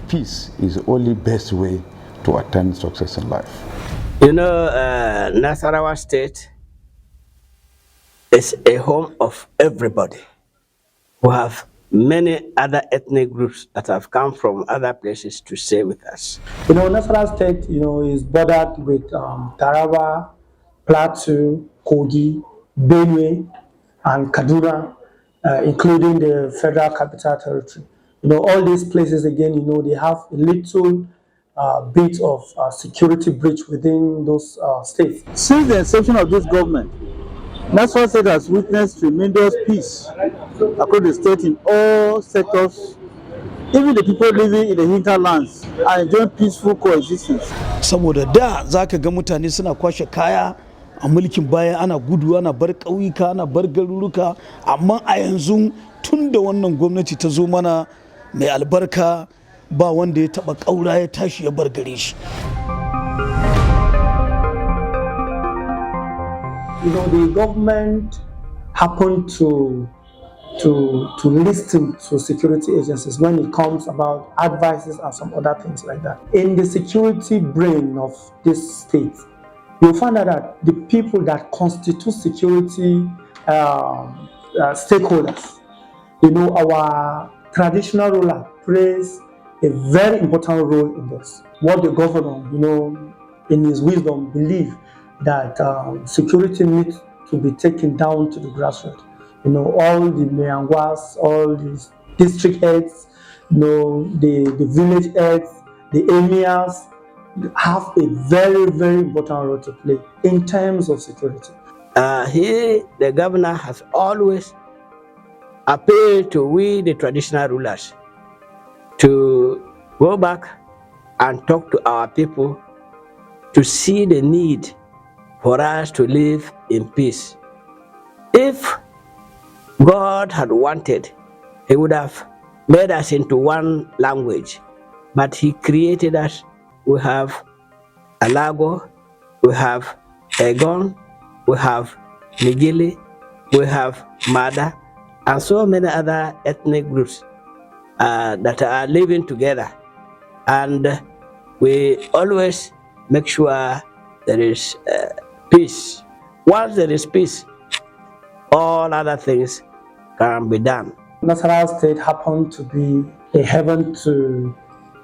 peace is the only best way to attain success in life. You know, Nasarawa State is a home of everybody. We have many other ethnic groups that have come from other places to stay with us. Nasarawa State, is bordered with Tarawa, Plateau, Kogi, Benue, and Kaduna, including the Federal Capital Territory. All these places, again, they have a little bit of security breach within those states. Since the inception of this government, Nasarawa State has witnessed tremendous peace across the state in all sectors. Even the people living in the hinterlands are enjoying peaceful coexistence. Saboda da za ka ga mutane suna kwashe kaya a mulkin baya, ana gudu, ana bar ƙauyuka, ana bar garuruka, amma a yanzu tun da wannan gwamnati ta zo mana mai albarka ba wanda ya taɓa ƙaura ya tashi ya bar gare shi. The government happened to listen to security agencies when it comes about advices and some other things like that. In the security brain of this state, you'll find out that the people that constitute security stakeholders, our traditional ruler plays a very important role in this. What the governor, in his wisdom, believe that security needs to be taken down to the grassroots. All the Mayangwas, all the district heads, the village heads, the emirs have a very, very important role to play in terms of security. The governor has always appealed to we, the traditional rulers, to go back and talk to our people to see the need for us to live in peace. If God had wanted, He would have made us into one language, but He created us. We have Alago, we have Egon, we have Nigili, we have Mada, and so many other ethnic groups that are living together. And we always make sure there is peace. Once there is peace, all other things can be done. Nasarawa State happened to be a haven to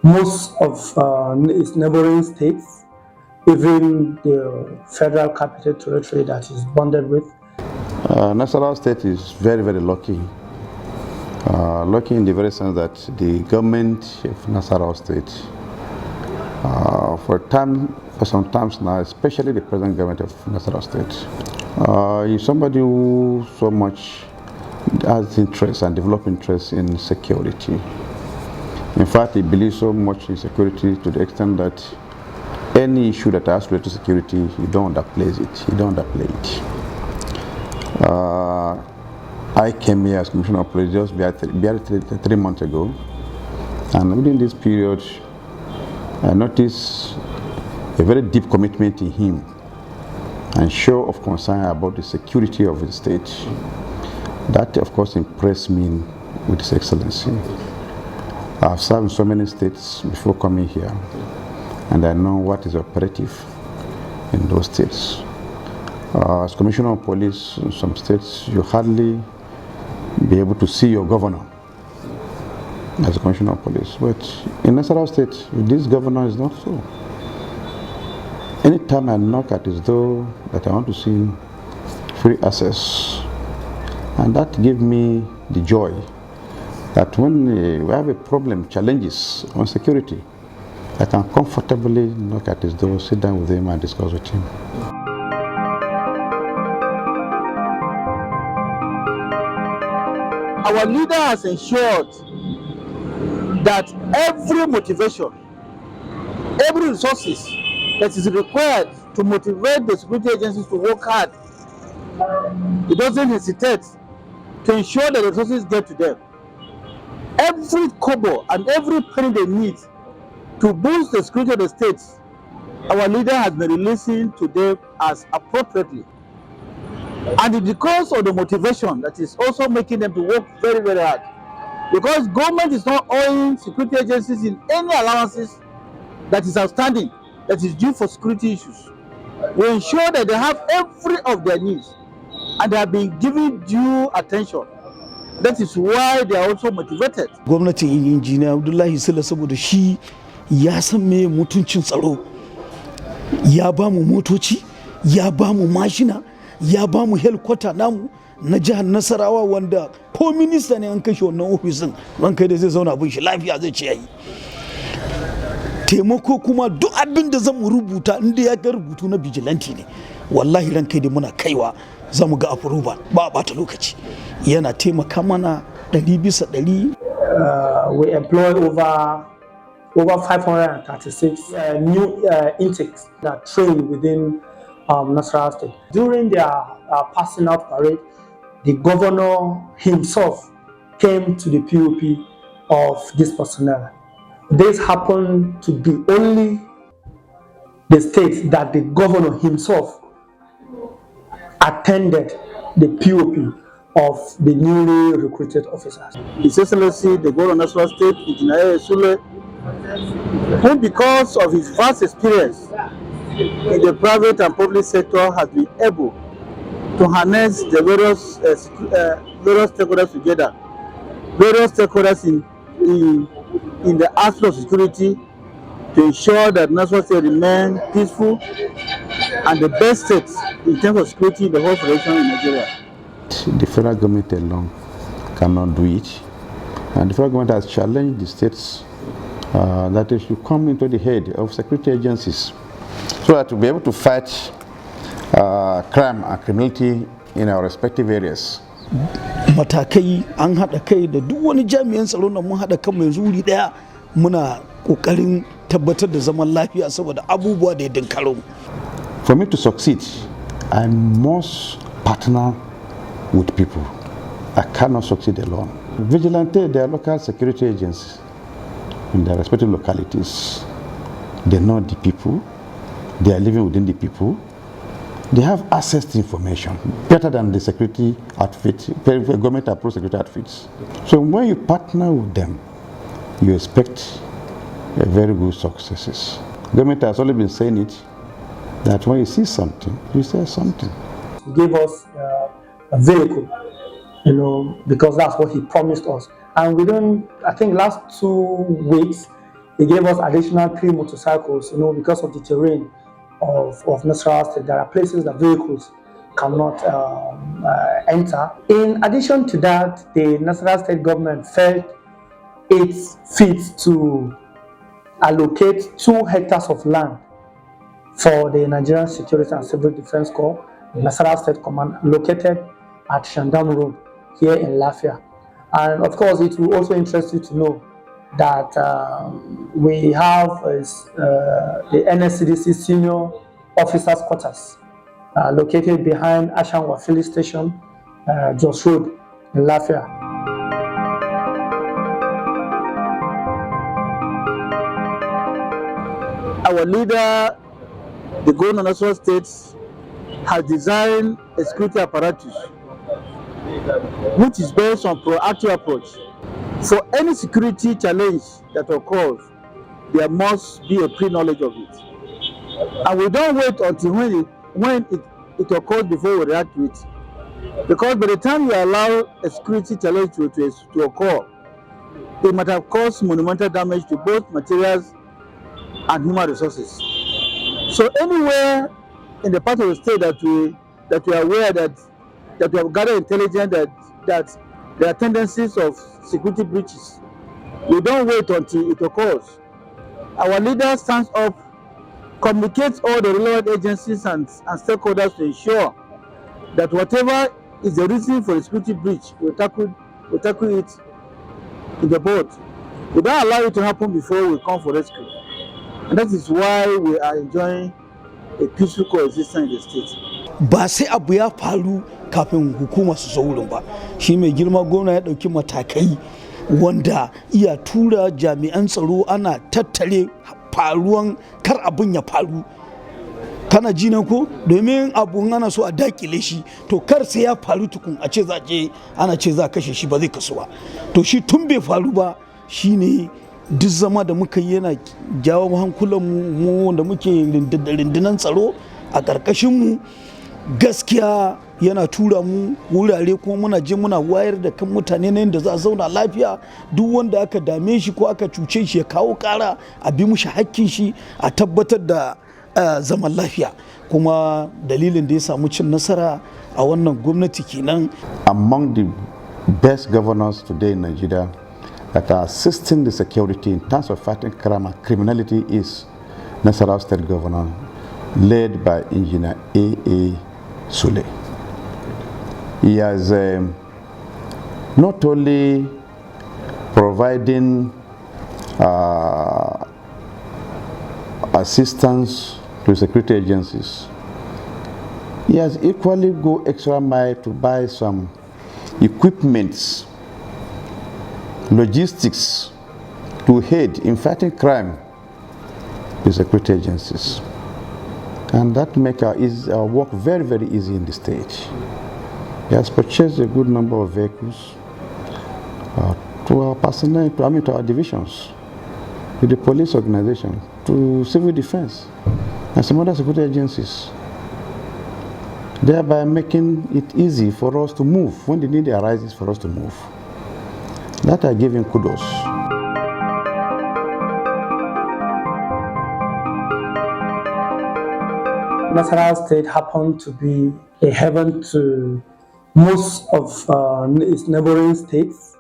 most of its neighboring states, even the Federal Capital Territory that is bonded with. Nasarawa State is very, very lucky. Lucky in the very sense that the government of Nasarawa State, for some times now, especially the present government of Nasarawa State, is somebody who so much has interest and develop interest in security. In fact, he believes so much in security to the extent that any issue that has related to security, he don't underplay it. I came here as Commissioner of Police just barely 3 months ago, and within this period, I noticed a very deep commitment in him and show of concern about the security of his state. That, of course, impressed me with His Excellency. I've served in so many states before coming here, and I know what is operative in those states. As Commissioner of Police in some states, you hardly be able to see your governor as a Commissioner of Police. But in Nasarawa State, this governor is not so. Anytime I knock at his door that I want to see free access, and that gave me the joy that when we have a problem, challenges on security, I can comfortably knock at his door, sit down with him and discuss with him. Our leader has ensured that every motivation, every resources that is required to motivate the security agencies to work hard, he doesn't hesitate to ensure that the resources get to them. Every kobo and every penny they need to boost the security of the state, our leader has been releasing to them as appropriately. And it's because of the motivation that is also making them to work very, very hard. because government is not owing security agencies in any allowances that is outstanding, that is due for security issues. We ensure that they have every of their needs and they are being given due attention. That is why they are also motivated. Gwamnatin injiniya Abdullahi Sule saboda shi ya san me mutuncin tsaro, ya ba mu motoci, ya ba mu mashina, ya ba mu helikwata namu na jihar Nasarawa wanda ko minista ne an kashe wannan ofisin ran kai da zai zauna abin shi lafiya zai ce yayi. Taimako kuma duk abin da zan rubuta inda ya ga rubutu na vigilante ne wallahi ran kai da muna kaiwa za mu ga approval ba a bata lokaci, yana taimaka mana 100%. We employ over 536 new intakes that train within Nasarawa State. During their passing out parade, the governor himself came to the POP of this personnel. This happened to be only the state that the governor himself attended the POP of the newly recruited officers. His Excellency, the governor of Nasarawa State, Engineer Sule, who because of his vast experience in the private and public sector has been able to harness the various stakeholders together, various stakeholders in the aspect of security to ensure that Nasarawa State remain peaceful and the best state in terms of security in the whole federation in Nigeria. The federal government alone cannot do it, and the federal government has challenged the states that they should come into the head of security agencies so that to be able to fight crime and criminality in our respective areas. Matakai an haɗa kai da duk wani jami'an tsaro na mun haɗa kan yanzu wuri ɗaya muna ƙoƙarin tabbatar da zaman lafiya saboda abubuwa da ya dinkaro. For me to succeed, I must partner with people. I cannot succeed alone. Vigilante, they are local security agencies in their respective localities. They know the people, they are living within the people, they have access to information better than the security outfit, government approach security outfits. So when you partner with them, you expect a very good successes. Government has always been saying it, that when you see something, you say something. He gave us a vehicle, because that's what he promised us. And I think last 2 weeks, he gave us additional 3 motorcycles, because of the terrain of Nasarawa State. There are places that vehicles cannot enter. In addition to that, the Nasarawa State government felt it fit to allocate 2 hectares of land for the Nigerian Security and Civil Defense Corps, Nasarawa State Command, located at Shandam Road here in Lafia. And of course, it will also interest you to know that we have the NSCDC Senior Officers Quarters located behind Ashangwa Filling Station, Jos Road in Lafia. Our leader, the governor of Nasarawa State, has designed a security apparatus which is based on proactive approach. For any security challenge that occurs, there must be a pre-knowledge of it. And we don't wait until when it occurs before we react to it. Because by the time you allow a security challenge to occur, it might have caused monumental damage to both materials and human resources. So anywhere in the part of the state that we are aware that we have gathered intelligence that there are tendencies of security breaches, we don't wait until it occurs. Our leader stands up, communicates all the relevant agencies and stakeholders to ensure that whatever is the reason for the security breach, we tackle it in the board. We don't allow it to happen before we come for rescue. And that is why we are enjoying a peaceful coexistence in the state. Ba sai abu ya faru kafin hukuma su zo wurin ba. Shi mai girma gwamna ya ɗauki matakai wanda iya tura jami'an tsaro ana tattare faruwan kar abin ya faru kana ji nan ko, domin abun ana so a dakile shi to kar sai ya faru tukun a ce za je ana ce za kashe shi ba zai kasu ba. To shi tun bai faru ba shine duk zama da muka yi yana jawo hankulan mu da muke rundunar tsaro a ƙarƙashin mu, gaskiya yana tura mu wurare kuma muna je muna wayar da kan mutane na yadda za a zauna lafiya. Duk wanda aka dame shi ko aka cuce shi ya kawo kara a bi mushi hakkin shi a tabbatar da zaman lafiya, kuma dalilin da ya samu cin nasara a wannan gwamnati kenan. Among the best governors today in Nigeria that are assisting the security in terms of fighting crime and criminality is Nasarawa State Governor, led by Engineer A.A. Sule. He has not only providing assistance to security agencies, he has equally go extra mile to buy some equipments, logistics to aid in fighting crime with security agencies. And that makes our work very, very easy in the state. He has purchased a good number of vehicles to our personnel, to our divisions, to the police organization, to civil defense, and some other security agencies, thereby making it easy for us to move when the need arises for us to move. That I give him kudos. Nasarawa State happened to be a heaven to most of its neighboring states,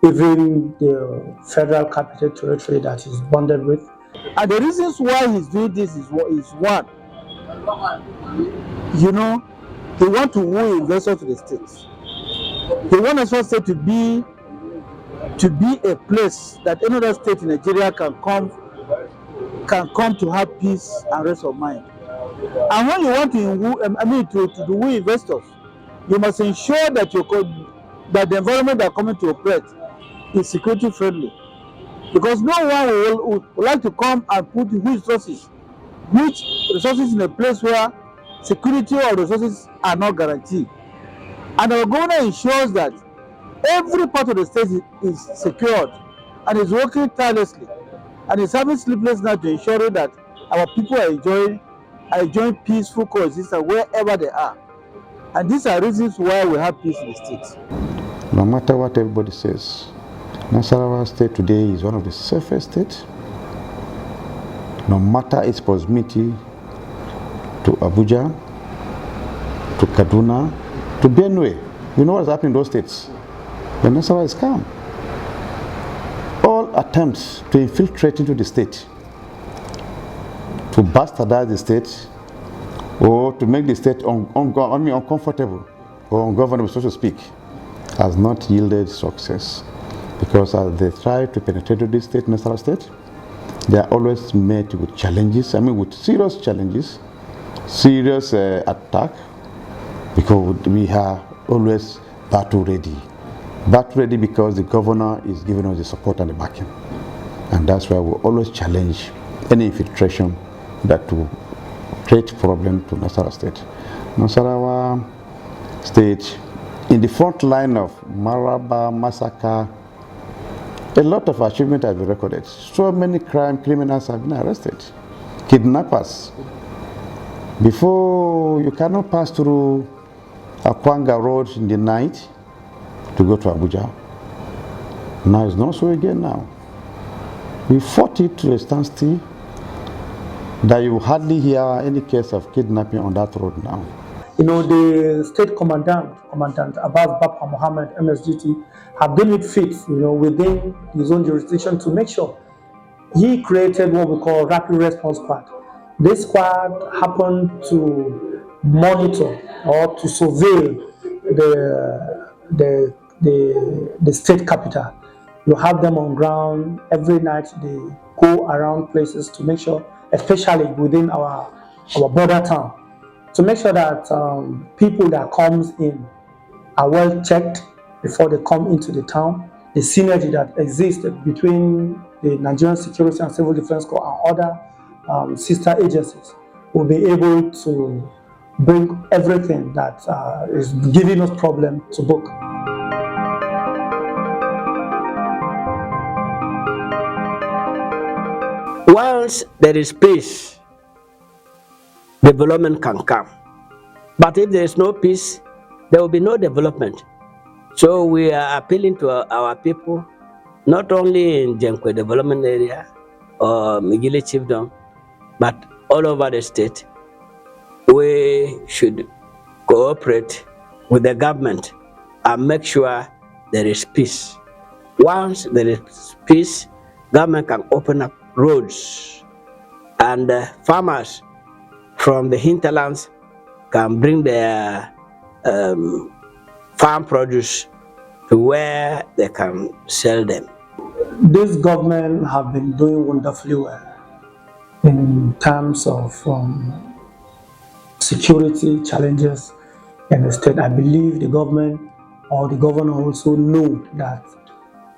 even the federal capital territory that is bonded with. And the reasons why he's doing this is one, you know, he wants to woo investors to the states. He wants Nasarawa State to be a place that any other state in Nigeria can come to have peace and rest of mind. And when you want to woo investors, you must ensure that that the environment that are coming to operate is security friendly. Because no one would like to come and put which resources in a place where security or resources are not guaranteed. And our governor ensures that every part of the state is secured and is working tirelessly and is having sleepless nights to ensure that our people are enjoying peaceful coexistence wherever they are. And these are reasons why we have peace in the state. No matter what everybody says, Nasarawa State today is one of the safest states. No matter its proximity to Abuja, to Kaduna, to Benue. You know what's happening in those states? The Nasarawa is calm. All attempts to infiltrate into the state, to bastardize the state, or to make the state uncomfortable or ungovernable, so to speak, has not yielded success. Because as they try to penetrate this state, Nasarawa State, they are always met with challenges, with serious challenges, serious attack, because we are always battle ready. Battle ready because the governor is giving us the support and the backing. And that's why we always challenge any infiltration that will create problem to Nasarawa State. Nasarawa State, in the front line of Maraba massacre, a lot of achievement has been recorded. So many criminals have been arrested. Kidnappers. Before, you cannot pass through Akwanga Road in the night to go to Abuja. Now it's not so again now. We fought it to a standstill that you hardly hear any case of kidnapping on that road now. You know, the state commandant Abbas Bapa Mohammed, MSGT, have deemed it fit, within his own jurisdiction to make sure he created what we call Rapid Response Squad. This squad happened to monitor or to surveil the state capital. You have them on ground every night. They go around places to make sure, especially within our border town, to make sure that people that comes in are well checked before they come into the town. The synergy that exists between the Nigerian Security and Civil Defense Corps and other sister agencies will be able to bring everything that is giving us problem to book. Once there is peace, development can come. But if there is no peace, there will be no development. So we are appealing to our people, not only in Jenkwe development area or Migili Chiefdom, but all over the state. We should cooperate with the government and make sure there is peace. Once there is peace, government can open up roads, and farmers from the hinterlands can bring their farm produce to where they can sell them. This government have been doing wonderfully well in terms of security challenges in the state. I believe the government or the governor also know that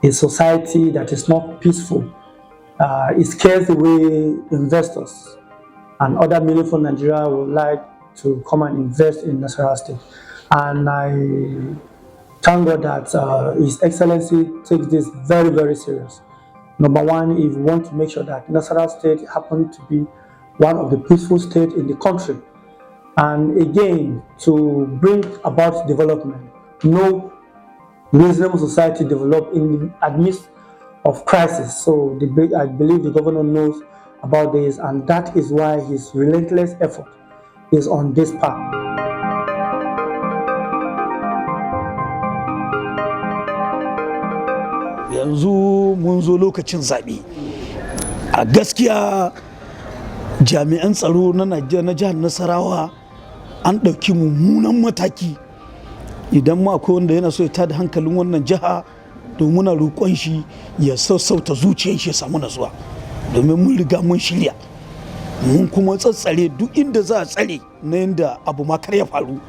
a society that is not peaceful, it scares away investors, and other meaningful Nigeria would like to come and invest in Nasarawa State. And I thank God that His Excellency takes this very, very serious. Number one, if we want to make sure that Nasarawa State happens to be one of the peaceful states in the country, and again, to bring about development. No reasonable society develop in the amidst of crisis. So I believe the governor knows about this, and that is why his relentless effort is on this path. Yanzu mun zo lokacin zaɓe. A gaskiya jami'an tsaro na jihar Nasarawa an ɗauki mummunan mataki. Idan ma akwai wanda yana so ya tada hankalin wannan jiha, domin muna roƙon shi ya sassauta zuciyar shi ya samu natsuwa, domin mun riga mun shirya, mun kuma tsatsare duk inda za a tsare na yadda abu ma kar ya faru.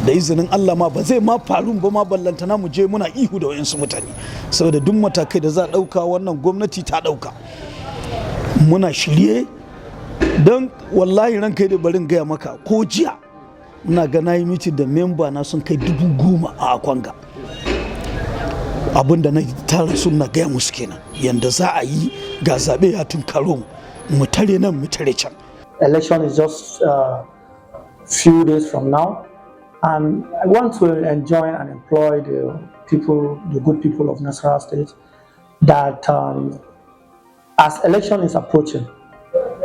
Da izinin Allah ma ba zai ma faru ba, ma ballantana mu je muna ihu da wayansu mutane, saboda duk matakai da za a ɗauka wannan gwamnati ta ɗauka. Muna shirye, don wallahi ranka da barin gaya maka, ko jiya ina ga na yi mitin da memba na sun kai 10,000 a Akwanga. Abinda na tara sun na gaya musu kenan yanda za a yi, ga zaɓe ya tunkaro mu tare nan mu tare can. Election is just few days from now, and I want to enjoy and employ the people, the good people of Nasarawa State, that as election is approaching,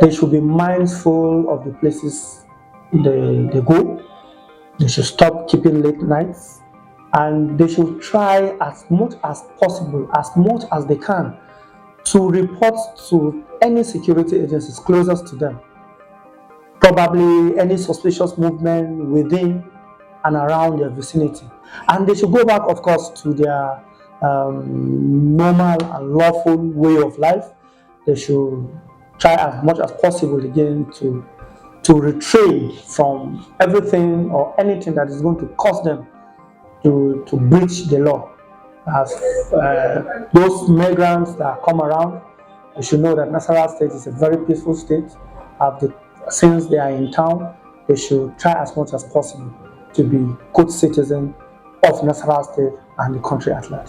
they should be mindful of the places they go. They should stop keeping late nights, and they should try as much as possible, as much as they can, to report to any security agencies closest to them. Probably any suspicious movement within and around their vicinity. And they should go back, of course, to their normal and lawful way of life. They should try as much as possible again to retrain from everything or anything that is going to cause them to breach the law. As those migrants that come around, they should know that Nasarawa State is a very peaceful state. Since they are in town, they should try as much as possible to be good citizens of Nasarawa State and the country at large.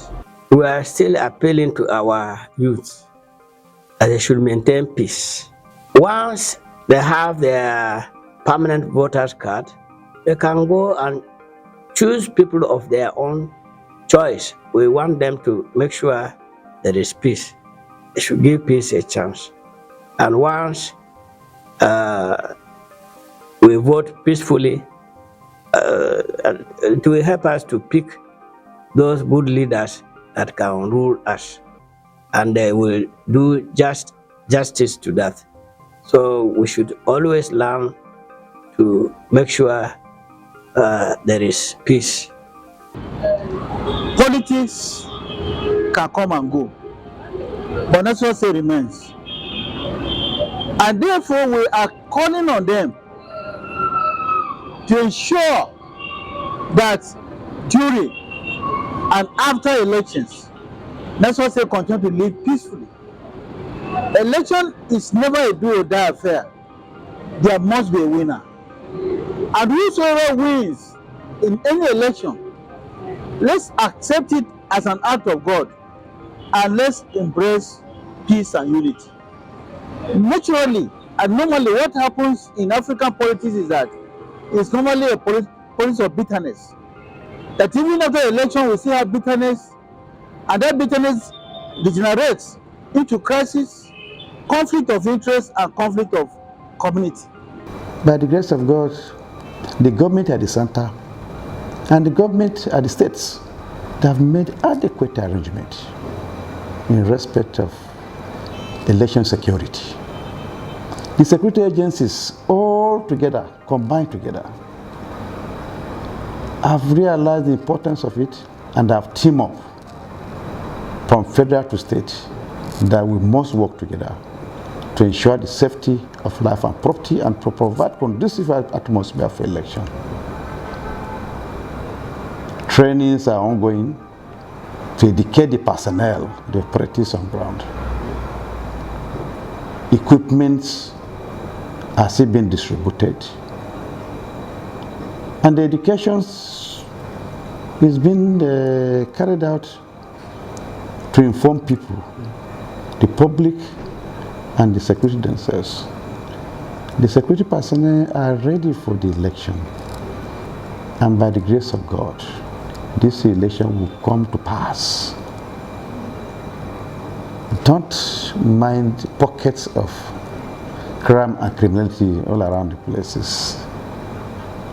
We are still appealing to our youth that they should maintain peace. Once they have their permanent voters card, they can go and choose people of their own choice. We want them to make sure there is peace. They should give peace a chance. And once we vote peacefully, it will help us to pick those good leaders that can rule us, and they will do justice to that. So we should always learn to make sure there is peace. Politics can come and go, but Nasarawa State remains. And therefore, we are calling on them to ensure that during and after elections, Nasarawa State continue to live peacefully. Election is never a do or die affair. there must be a winner. And whosoever wins in any election, let's accept it as an act of God and let's embrace peace and unity. Naturally and normally, what happens in African politics is that it's normally a politics of bitterness. That even after election, we still have bitterness, and that bitterness degenerates into crisis, conflict of interest, and conflict of community. By the grace of God, the government at the center and the government at the states, they have made adequate arrangements in respect of election security. The security agencies all together, combined together, have realized the importance of it and have teamed up from federal to state that we must work together to ensure the safety of life and property and to provide conducive atmosphere for election. Trainings are ongoing to educate the personnel, the operatives on ground. Equipment are still being distributed, and the education is being carried out to inform people, the public and the security themselves. The security personnel are ready for the election, and by the grace of God, this election will come to pass. Don't mind pockets of crime and criminality all around the places.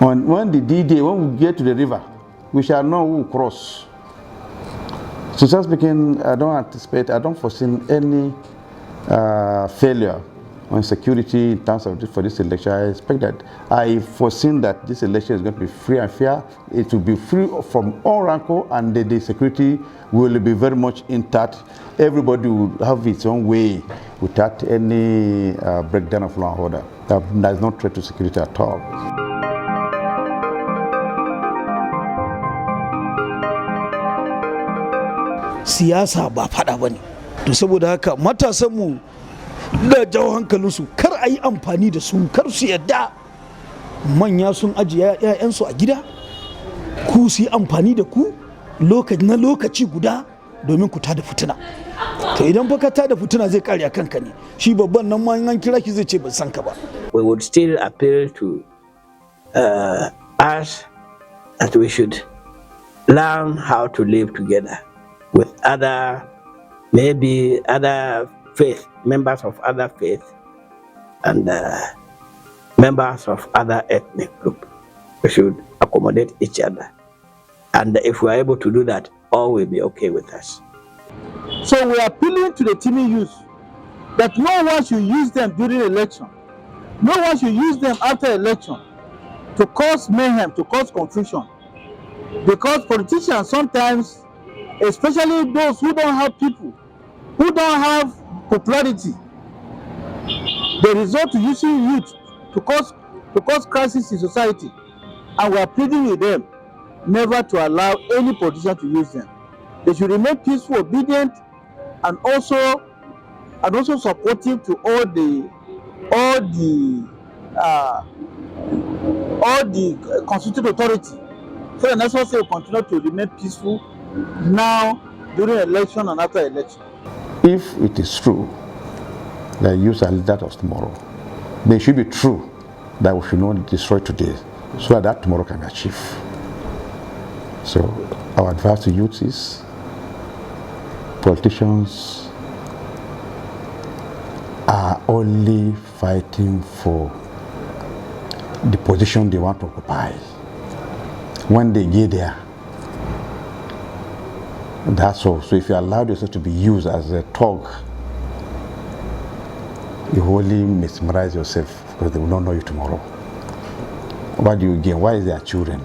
When the D-Day, when we get to the river, we shall know who will cross. So just speaking, I don't foresee any failure on security in terms of for this election. I foresee that this election is going to be free and fair. It will be free from all rancor, and the security will be very much intact. Everybody will have its own way without any breakdown of law and order. There is no threat to security at all. Siyasa ba fada bane. To saboda haka matasanmu da jawo hankalinsu kar a yi amfani da su, kar su yadda manya sun ajiye 'ya'yansu a gida ku su yi amfani da ku na lokaci guda domin ku tada fitina. To idan fa ka tada fitina zai kare a kanka ne, shi babban nan ma an kira shi zai ce ban san ka ba. We would still appeal to us that we should learn how to live together with maybe other faith, members of other faith, and members of other ethnic group. We should accommodate each other. And if we are able to do that, all will be okay with us. So we are appealing to the teeming youth that no one should use them during election. No one should use them after election to cause mayhem, to cause confusion. Because politicians sometimes, especially those who don't have people, who don't have popularity, they resort to using youth to cause crisis in society. And we are pleading with them never to allow any politician to use them. They should remain peaceful, obedient, and also supportive to all the constituted authority. So the National State will continue to remain peaceful now, during election and after election. If it is true that youth are leaders of tomorrow, then it should be true that we should not destroy today so that tomorrow can be achieved. So our advice to youth is politicians are only fighting for the position they want to occupy. When they get there, that's all. So if you allow yourself to be used as a thug, you only mesmerize yourself because they will not know you tomorrow. What do you gain? Why is their children?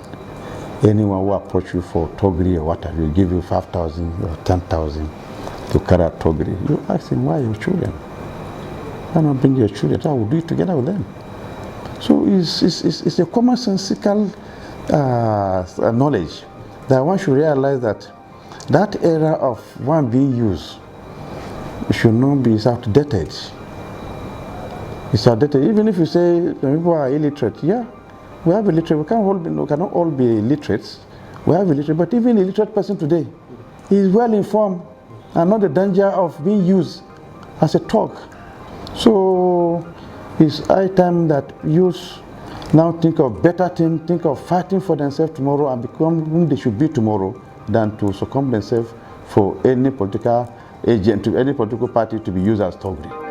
Anyone who approach you for thuggery or what have you, give you 5,000 or 10,000 to carry out thuggery. You ask him, why your children? Why not bring your children? I will do it together with them. So it's a commonsensical knowledge that one should realize that era of one being used should not be outdated. It's outdated. Even if you say people are illiterate, yeah, we have illiterate. We cannot all be illiterates. We have illiterate, but even illiterate person today is well informed and not the danger of being used as a talk. So it's high time that youth now think of better things, think of fighting for themselves tomorrow and become whom they should be tomorrow than to succumb themselves for any political agent, to any political party to be used as thuggery.